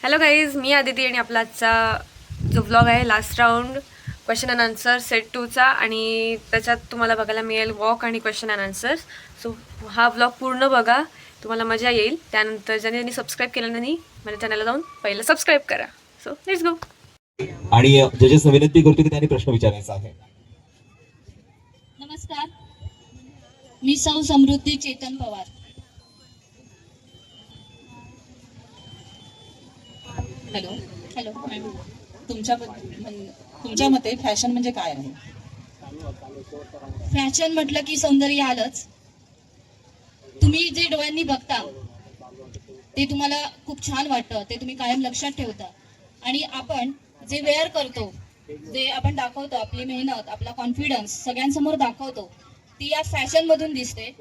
Hello guys, मी आदिती आणि आपला आजचा जो व्लॉग आहे last round question and answer set 2चा आणि त्याच्यात तुम्हाला बघायला मिळेल वॉक आणि क्वेश्चन अँड आन्सर्स. सो हा व्लॉग पूर्ण बघा, तुम्हाला मजा येईल. त्यानंतर ज्याने ज्यांनी सबस्क्राईब केलं नाही माझ्या चॅनलला जाऊन पहिलं सबस्क्राईब करा. So let's go. आणि जजेस विनंती करतो की त्यांनी प्रश्न विचारायचा आहे. नमस्कार, मी सौ समृद्धी चेतन पवार. Hello, hello. तुमच्या मते फॅशन म्हणजे काय आहे? फॅशन म्हटलं की सौंदर्य आलंच. तुम्ही जे डोळ्यांनी बघता ते तुम्हाला खूप छान वाटतं, ते तुम्ही कायम लक्षात ठेवता. आणि आपण जे वेअर करतो, जे आपण दाखवतो, आपली मेहनत, आपला कॉन्फिडन्स सगळ्यांसमोर दाखवतो, ती या फॅशन मधून दिसते.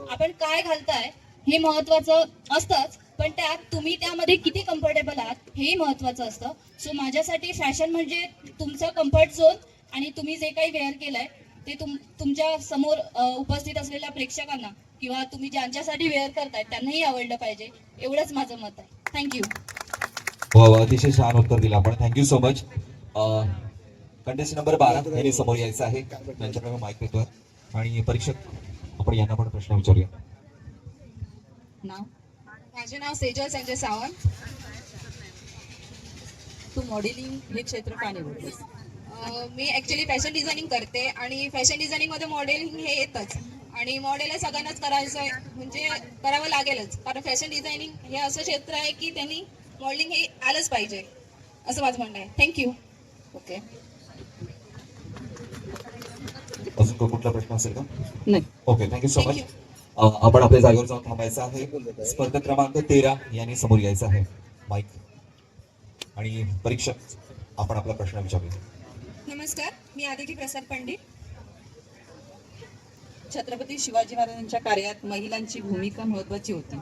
आपण काय घालताय हे महत्वाचं असतंच, पण तुम्ही त्यामध्ये किती कम्फर्टेबल आहात हे महत्वाचं असतं. सो माझ्यासाठी फॅशन म्हणजे तुमचं कम्फर्ट झोन आणि तुम्ही जे काही वेअर केलंय ते तुमच्या समोर उपस्थित असलेल्या प्रेक्षकांना किंवा तुम्ही ज्यांच्यासाठी वेअर करताय त्यांनाही आवडलं पाहिजे, एवढंच माझं मत आहे. थँक्यू. हो, अतिशय छान उत्तर दिलं आपण. Thank you so much. Contest number 12 यांनी समोर यायचं आहे. त्यांच्याकडे माईक देतोय आणि परीक्षक आपण यांना पण प्रश्न विचारूया. नाव? माझे नाव सेजल संजय सावंत. तू मॉडेलिंग हे क्षेत्र का निवडलेस? मी ॲक्च्युली फॅशन डिझायनिंग करते आणि फॅशन डिझायनिंगमध्ये मॉडेलिंग हे येतच आणि मॉडेल हे सगळ्यांनाच करायचं आहे, म्हणजे करावं लागेलच, कारण फॅशन डिझायनिंग हे असं क्षेत्र आहे की त्यांनी मॉडेलिंग हे आलंच पाहिजे, असं माझं म्हणणं आहे. थँक्यू. ओके. अजून कुठला प्रश्न असेल का? नाही. Okay, thank you so much. आपण आपल्या जागेवर जाऊन थांबायचं आहे. स्पर्धक क्रमांक 13 यांनी समोर यायचं आहे. माईक आणि परीक्षक आपण आपला प्रश्न विचारूया. नमस्कार, मी आदिती प्रसाद पंडित. छत्रपती शिवाजी महाराजांच्या कार्यात महिलांची भूमिका महत्वाची होती,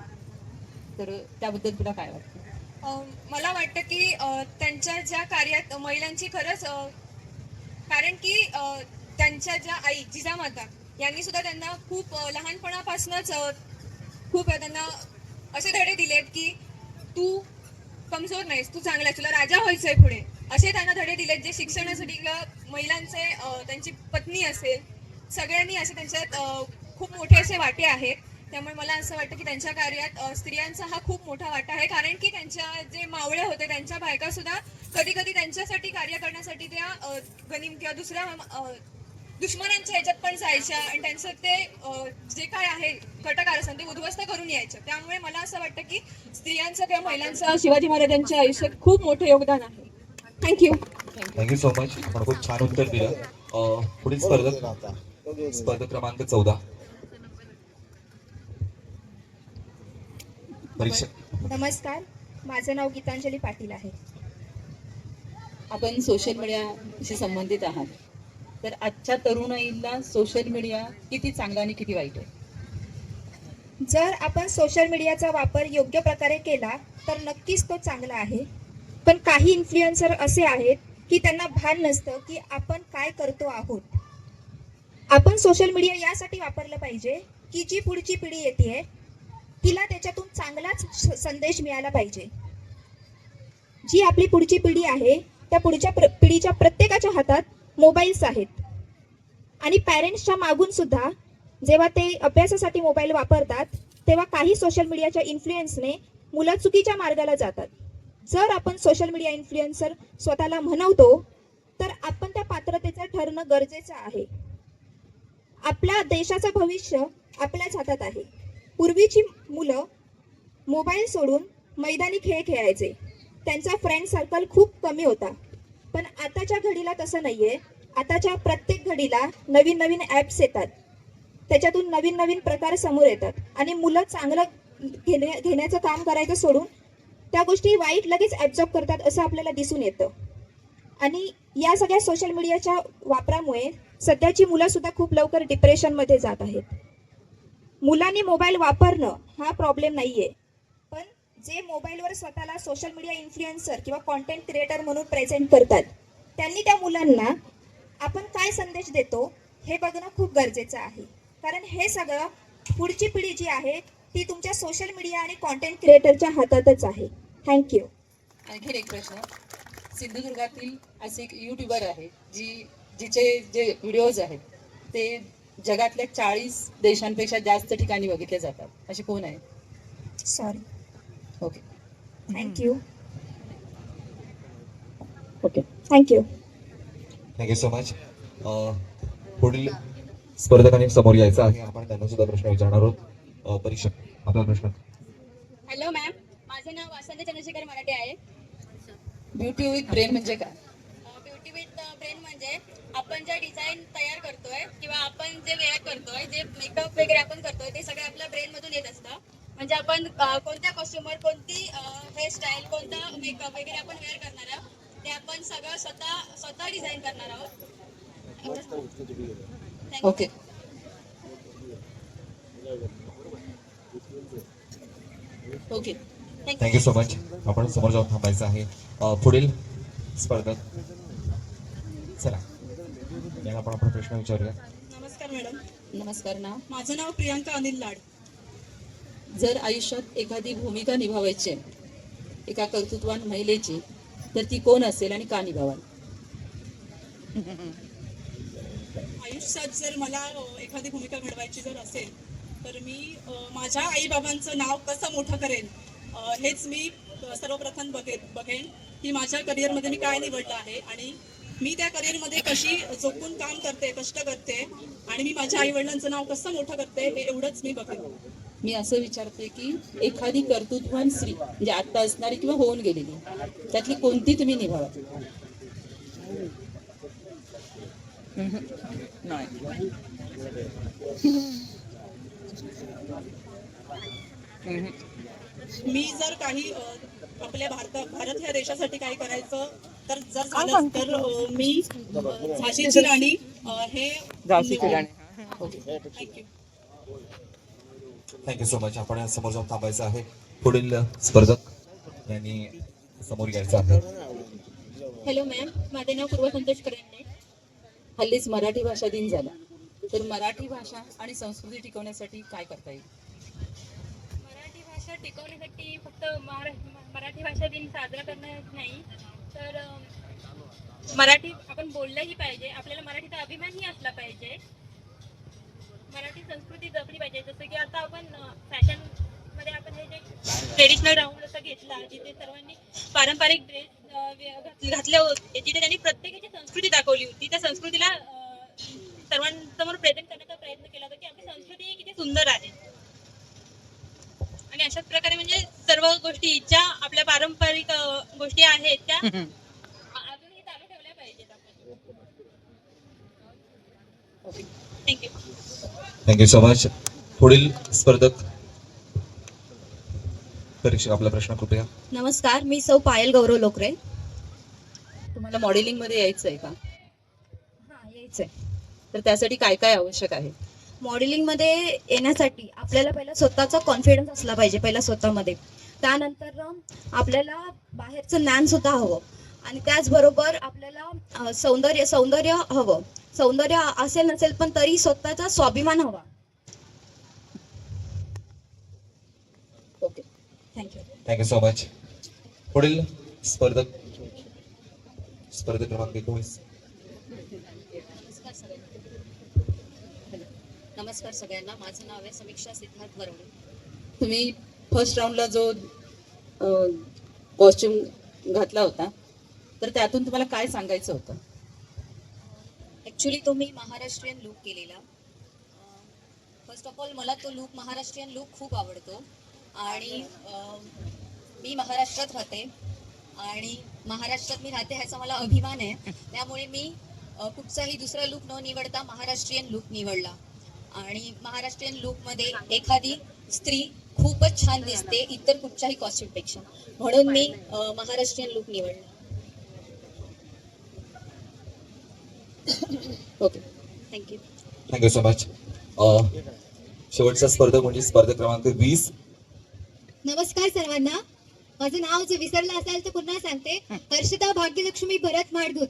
तर त्याबद्दल तुला काय वाटतं? मला वाटतं की त्यांच्या ज्या कार्यात महिलांची खरंच कारण की त्यांच्या ज्या आई जिजामाता यांनी सुद्धा त्यांना खूप लहानपणापासूनच खूप त्यांना असे धडे दिलेत की तू कमजोर नाहीस, तू चांगला आहेस, तुला राजा व्हायचंय पुढे, असे त्यांना धडे दिलेत, जे शिक्षणासाठी महिलांचे त्यांची पत्नी असेल सगळ्यांनी असे त्यांच्यात खूप मोठे असे वाटे आहेत. त्यामुळे मला असं वाटतं की त्यांच्या कार्यात स्त्रियांचा हा खूप मोठा वाटा आहे, कारण की त्यांच्या जे मावळे होते त्यांच्या बायका सुद्धा कधी कधी त्यांच्यासाठी कार्य करण्यासाठी त्या गनिम किंवा दुसऱ्या दुश्मनांच्या ह्याच्यात पण जायच्या आणि त्यांचं ते जे काय आहे कटकारस्थान ते उद्ध्वस्त करून यायचं. त्यामुळे मला असं वाटतं की स्त्रियांचं किंवा महिलांचं शिवाजी महाराजांच्या आयुष्यात खूप मोठं योगदान आहे. थँक्यू. Thank you so much. आपण खूप छान उत्तर दिलं. पुढील स्पर्धक क्रमांक 14 परीक्षक. नमस्कार, माझं नाव गीतांजली पाटील आहे. आपण सोशल मीडियाशी संबंधित आहात, तर आजच्या तरुणाईला सोशल मीडिया किती चांगला आणि किती वाईट आहे? जर आपण सोशल मीडियाचा वापर योग्य प्रकारे केला तर नक्कीच तो चांगला आहे, पण काही इन्फ्लुएन्सर असे आहेत की त्यांना भान नसतं की आपण काय करतो आहोत. आपण सोशल मीडिया यासाठी वापरलं पाहिजे की जी पुढची पिढी येते तिला त्याच्यातून चांगलाच संदेश मिळाला पाहिजे. जी आपली पुढची पिढी आहे त्या पुढच्या पिढीच्या प्रत्येकाच्या हातात मोबाईल्स आहेत आणि पॅरेंट्सच्या मागून सुद्धा जेव्हा ते अभ्यासासाठी मोबाईल वापरतात तेव्हा काही सोशल मीडियाच्या इन्फ्लुएन्सने मुलं चुकीच्या मार्गाला जातात. जर आपण सोशल मीडिया इन्फ्लुएन्सर स्वतःला म्हणवतो तर आपण त्या पात्रतेचं ठरणं गरजेचं आहे. आपल्या देशाचं भविष्य आपल्याच हातात आहे. पूर्वीची मुलं मोबाईल सोडून मैदानी खेळ खेळायचे, त्यांचा फ्रेंड सर्कल खूप कमी होता, पण आताच्या घडीला तसं नाहीये. आताच्या प्रत्येक घडीला नवीन नवीन ॲप्स येतात, त्याच्यातून नवीन नवीन प्रकार समोर येतात आणि मुलं चांगलं घेण्याचं काम करायचं सोडून त्या गोष्टी वाईट लगेच ॲब्झॉर्ब करतात असं आपल्याला दिसून येतं. आणि या सगळ्या सोशल मीडियाच्या वापरामुळे सध्याची मुलं सुद्धा खूप लवकर डिप्रेशनमध्ये जात आहेत. मुलांनी मोबाईल वापरणं हा प्रॉब्लेम नाहीये, पण जे मोबाईलवर स्वतःला सोशल मीडिया इन्फ्लुएन्सर किंवा कॉन्टेंट क्रिएटर म्हणून प्रेझेंट करतात त्यांनी त्या मुलांना आपण काय संदेश देतो हे बघणं खूप गरजेचं आहे, कारण हे सगळं पुढची पिढी जी आहे ती तुमच्या सोशल मीडिया आणि कॉन्टेंट क्रिएटरच्या हातातच आहे. थँक्यू. आणखीन एक प्रश्न. सिंधुदुर्गातील असे एक युट्यूबर आहे जिचे जे व्हिडिओज आहेत ते जगातल्या 40 देशांपेक्षा जास्त ठिकाणी बघितले जातात. असे कोण आहे? Sorry. Okay thank you. Okay thank you. Thank you so much. पुढील स्पर्धकांनी समोर यायचं आहे. आपण त्यांना सुद्धा प्रश्न विचारणार आहोत. परीक्षक, आपला प्रश्न. हॅलो मॅम, माझं नाव वासंत चंद्रशेखर मराठे आहे. ब्युटी विथ ब्रेन म्हणजे काय? ब्युटी विथ ब्रेन म्हणजे आपण जे डिझाईन तयार करतोय किंवा आपण जे वेअर करतोय, जे मेकअप वगैरे आपण करतोय, ते सगळं आपल्या ब्रेन मधून येत असतं. म्हणजे आपण कोणत्या कॉस्ट्युमवर कोणती हेअरस्टाईल, कोणता मेकअप वगैरे आपण वेअर करणार आहोत, ते आपण सगळं स्वतः डिझाईन करणार आहोत. Okay okay thank you so much. आपण समोर जाऊन थांबायचं आहे. पुढील स्पर्धक, चला यांना आपण आपण प्रश्न विचारूया. नमस्कार मॅडम, नमस्कार. नाव? माझं नाव प्रियांका अनिल लाड. जर आयुष्यात एखादी भूमिका निभावायची आहे, एका कर्तृत्वान महिलेची, तर ती कोण असेल आणि का निभावाल? आयुष्यात जर मला एखादी भूमिका घडवायची जर असेल तर मी माझ्या आईबाबांचं नाव कसं मोठं करेन हेच मी सर्वप्रथम बघेन की माझ्या करिअरमध्ये मी काय निवडलं आहे आणि मी त्या करिअरमध्ये कशी झोपून काम करते, कष्ट करते आणि मी माझ्या आईवडिलांचं नाव कसं मोठं करते हे एवढंच मी बघेन. मी असं विचारते की एखादी कर्तृत्वान स्त्री म्हणजे आता असणारी किंवा होऊन गेलेली, त्यातली कोणती तुम्ही निभावा? मी जर काही आपल्या भारत ह्या देशासाठी काही करायचं तर जर झालं तर मी झाशीची राणी हे थँक्यू. Thank you so much. आपण समोर जाऊन थांबायचं आहे. पुढील स्पर्धक यांनी समोर यायचं आहे. हॅलो मॅम, माझे नाव पूर्व संतोष करंडे. हल्लीच मराठी भाषा दिन झाला, तर मराठी भाषा आणि संस्कृती टिकवण्यासाठी काय करता येईल? मराठी भाषा टिकवण्यासाठी फक्त मराठी भाषा दिन साजरा करणं नाही तर मराठी आपण बोललंही पाहिजे. आपल्याला मराठीचा अभिमानही असला पाहिजे. मराठी संस्कृती जपली पाहिजे. जसं की आता आपण फॅशनमध्ये आपण हे जे ट्रेडिशनल राऊंड असं घेतला, जिथे सर्वांनी पारंपरिक ड्रेस घातले होते, जिथे त्यांनी प्रत्येकाची संस्कृती दाखवली होती, त्या संस्कृतीला सर्वांसमोर प्रेझेंट करण्याचा प्रयत्न केला होता की आपली संस्कृती ही किती सुंदर आहे. आणि अशाच प्रकारे म्हणजे सर्व गोष्टी ज्या आपल्या पारंपरिक गोष्टी आहेत त्या अजूनही चालू ठेवल्या पाहिजेत आपण. थँक्यू. Thank you so much. पुढील स्पर्धक, परीक्षक, आपला प्रश्न कृपया. नमस्कार, मी सौ पायल गौरव लोकरे. तुम्हाला मॉडेलिंग मध्ये यायचं आहे का? हां, यायचंय. तर त्यासाठी काय काय आवश्यक आहे? मॉडेलिंगमध्ये येण्यासाठी आपल्याला पहिला स्वतःचा कॉन्फिडन्स असला पाहिजे, पहिला स्वतःमध्ये. त्यानंतर आपल्याला बाहेरचं ज्ञान सुद्धा हवं आणि त्याचबरोबर आपल्याला सौंदर्य हवं. सौंदर्य असेल नसेल पण तरी स्वतःचा स्वाभिमान हवा. Okay thank you. Thank you so much. पुढील स्पर्धक क्रमांक 19. नमस्कार सगळ्यांना, माझं नाव आहे समीक्षा सिद्धार्थ वरवडे. तुम्ही फर्स्ट राऊंडला जो कॉस्ट्युम घातला होता तर त्यातून तुम्हाला काय सांगायचं होतं? ॲक्च्युली तो मी महाराष्ट्रीयन लूक केलेला. फर्स्ट ऑफ ऑल मला तो लूक, महाराष्ट्रीयन लूक खूप आवडतो आणि मी महाराष्ट्रात राहते आणि महाराष्ट्रात मी राहते ह्याचा मला अभिमान आहे. त्यामुळे मी कुठचाही दुसरा लूक न निवडता महाराष्ट्रीयन लूक निवडला आणि महाराष्ट्रीयन लूकमध्ये एखादी स्त्री खूपच छान दिसते इतर कुठच्याही कॉस्ट्यूमपेक्षा, म्हणून मी महाराष्ट्रीयन लूक निवडला. Okay thank you. Thank you so much. शेवटचा स्पर्धक म्हणजे स्पर्धक क्रमांक 20. नमस्कार सर्वांना, माझं नाव जर विसरलं असेल तर पुन्हा सांगते. हर्षदा भाग्यलक्ष्मी भरत माडगुत.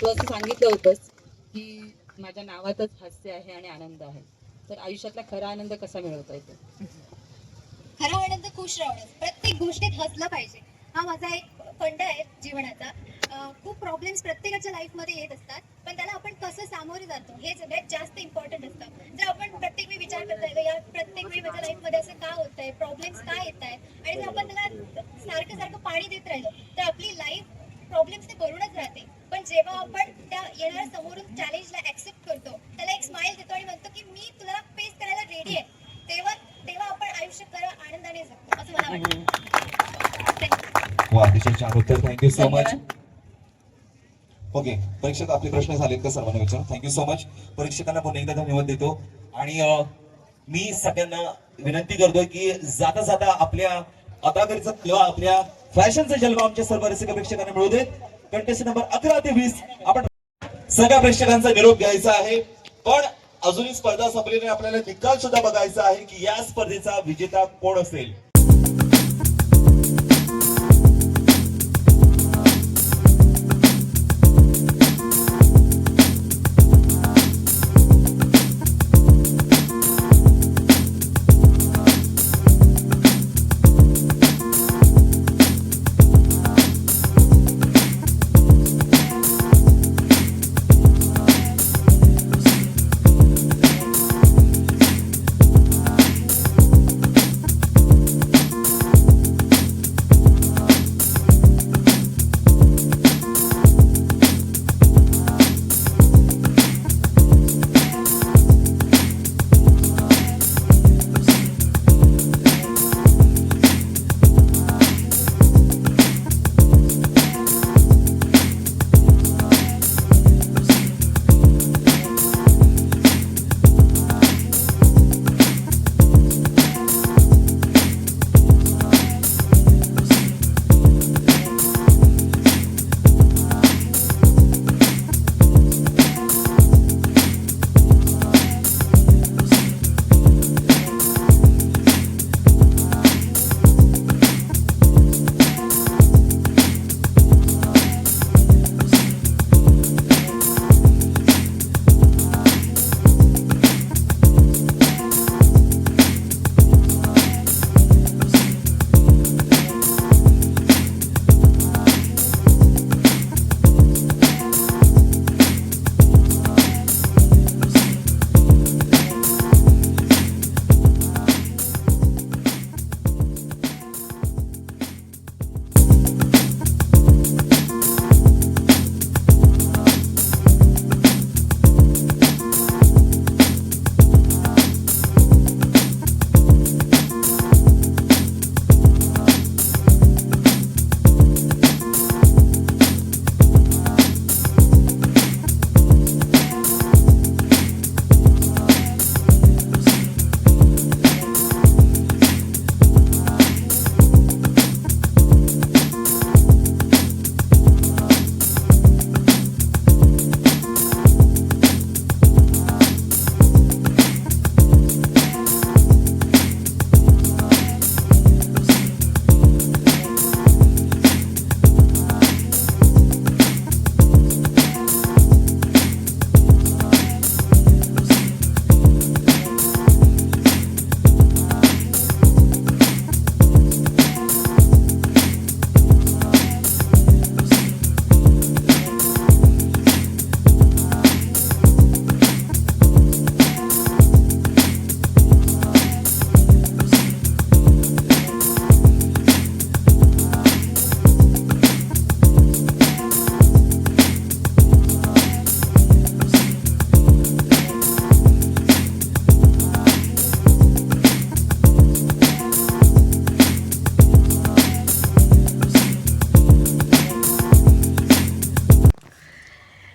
तू असं सांगितलं होतंस की माझ्या नावातच हास्य आहे आणि आनंद आहे, तर आयुष्यातला खरा आनंद कसा मिळवता येतो? खरा आनंद खुश राहणं. प्रत्येक प्रत्येक गोष्टीत हसलं पाहिजे. हा माझा एक फंड आहे जीवनाचा. खूप प्रॉब्लेम्स प्रत्येकाच्या लाईफमध्ये येत असतात, पण त्याला आपण कसं सामोरे जातो हे सगळ्यात जास्त इम्पॉर्टंट असतं. जर आपण प्रत्येक वेळी विचार करताय या प्रत्येक वेळी माझ्या लाईफमध्ये असं का होत आहे, प्रॉब्लेम्स का येत आहे, आणि जर आपण त्याला सारखं पाणी देत राहिलो तर आपली लाईफ प्रॉब्लेम्सने भरूनच राहते. पण जेव्हा आपण त्या येणाऱ्या समोरून चॅलेंजला ऍक्सेप्ट करतो, त्याला एक स्माइल देतो आणि म्हणतो की मी तुला फेस करायला रेडी आहे, तेव्हा तेव्हा आपण आयुष्य खरं आनंदाने जगतो असं मला वाटतं. वा, अतिशय छान उत्तर. Thank you so much. ओके, परीक्षक आपले प्रश्न झालेत का सर्वांना विचार? Thank you so much. परीक्षकांना पुन्हा एकदा धन्यवाद देतो. आणि मी सगळ्यांना विनंती करतोय की जाता जाता आपल्या अदाकारीचा किंवा आपल्या फॅशनचा जन्म आमच्या सर्व रसिक प्रेक्षकांना मिळू देत. कंटेस्ट नंबर 11 ते 20 आपण सगळ्या प्रेक्षकांचा निरोप घ्यायचा आहे. पण अजूनही स्पर्धा संपलेली नाही. आपल्याला निकाल सुद्धा बघायचा आहे की या स्पर्धेचा विजेता कोण असेल.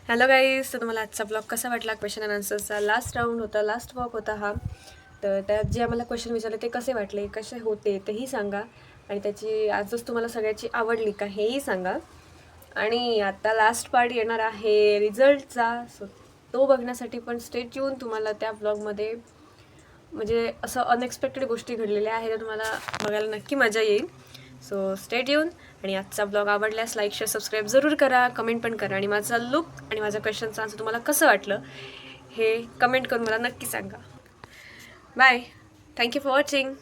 हॅलो गाईज, तर तुम्हाला आजचा ब्लॉग कसा वाटला? क्वेश्चन अँड आन्सरचा लास्ट राऊंड होता, लास्ट वॉक होता हा. तर त्यात जे आम्हाला क्वेश्चन विचारले ते कसे वाटले, कसे होते तेही सांगा. आणि त्याची आजच तुम्हाला सगळ्याची आवडली का हेही सांगा. आणि आता लास्ट पार्ट येणार आहे रिझल्टचा, सो तो बघण्यासाठी पण स्टेट येऊन तुम्हाला त्या ब्लॉगमध्ये म्हणजे असं अनएक्सपेक्टेड गोष्टी घडलेल्या आहेत, तुम्हाला बघायला नक्की मजा येईल. सो स्टेट येऊन. आणि आजचा ब्लॉग आवडल्यास लाईक शेअर सबस्क्राईब जरूर करा, कमेंट पण करा. आणि माझा लुक आणि माझ्या क्वेश्चनचा आन्सर तुम्हाला कसं वाटलं हे कमेंट करून मला नक्की सांगा. Bye, thank you for watching.